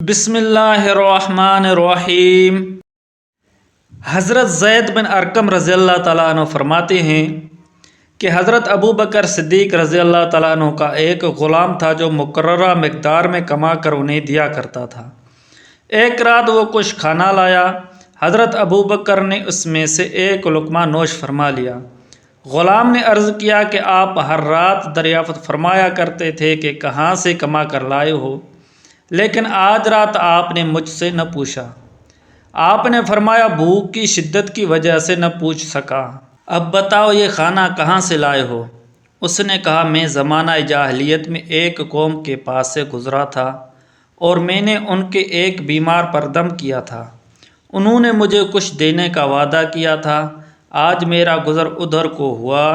بسم اللہ الرحمن الرحیم۔ حضرت زید بن ارقم رضی اللہ تعالیٰ عنہ فرماتے ہیں کہ حضرت ابو بکر صدیق رضی اللہ تعالیٰ عنہ کا ایک غلام تھا جو مقررہ مقدار میں کما کر انہیں دیا کرتا تھا۔ ایک رات وہ کچھ کھانا لایا، حضرت ابو بکر نے اس میں سے ایک لقمہ نوش فرما لیا۔ غلام نے عرض کیا کہ آپ ہر رات دریافت فرمایا کرتے تھے کہ کہاں سے کما کر لائے ہو، لیکن آج رات آپ نے مجھ سے نہ پوچھا۔ آپ نے فرمایا بھوک کی شدت کی وجہ سے نہ پوچھ سکا، اب بتاؤ یہ کھانا کہاں سے لائے ہو؟ اس نے کہا میں زمانہ جاہلیت میں ایک قوم کے پاس سے گزرا تھا اور میں نے ان کے ایک بیمار پر دم کیا تھا، انہوں نے مجھے کچھ دینے کا وعدہ کیا تھا۔ آج میرا گزر ادھر کو ہوا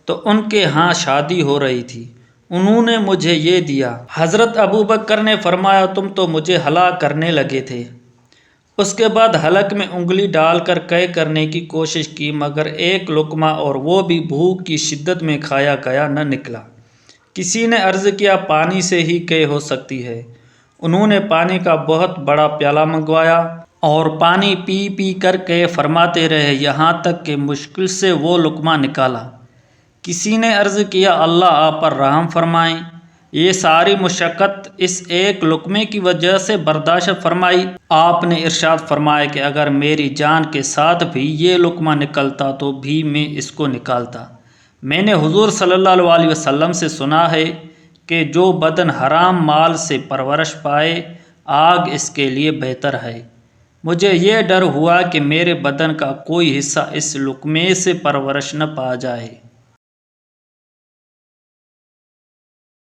تو ان کے ہاں شادی ہو رہی تھی، انہوں نے مجھے یہ دیا۔ حضرت ابو بکر نے فرمایا تم تو مجھے ہلاک کرنے لگے تھے۔ اس کے بعد حلق میں انگلی ڈال کر قے کرنے کی کوشش کی، مگر ایک لقمہ اور وہ بھی بھوک کی شدت میں کھایا گیا نہ نکلا۔ کسی نے عرض کیا پانی سے ہی قے ہو سکتی ہے۔ انہوں نے پانی کا بہت بڑا پیالہ منگوایا اور پانی پی پی کر قے فرماتے رہے یہاں تک کہ مشکل سے وہ لقمہ نکالا۔ کسی نے عرض کیا اللہ آپ پر رحم فرمائیں، یہ ساری مشقت اس ایک لقمے کی وجہ سے برداشت فرمائی؟ آپ نے ارشاد فرمایا کہ اگر میری جان کے ساتھ بھی یہ لقمہ نکلتا تو بھی میں اس کو نکالتا۔ میں نے حضور صلی اللہ علیہ وسلم سے سنا ہے کہ جو بدن حرام مال سے پرورش پائے آگ اس کے لیے بہتر ہے۔ مجھے یہ ڈر ہوا کہ میرے بدن کا کوئی حصہ اس لقمے سے پرورش نہ پا جائے۔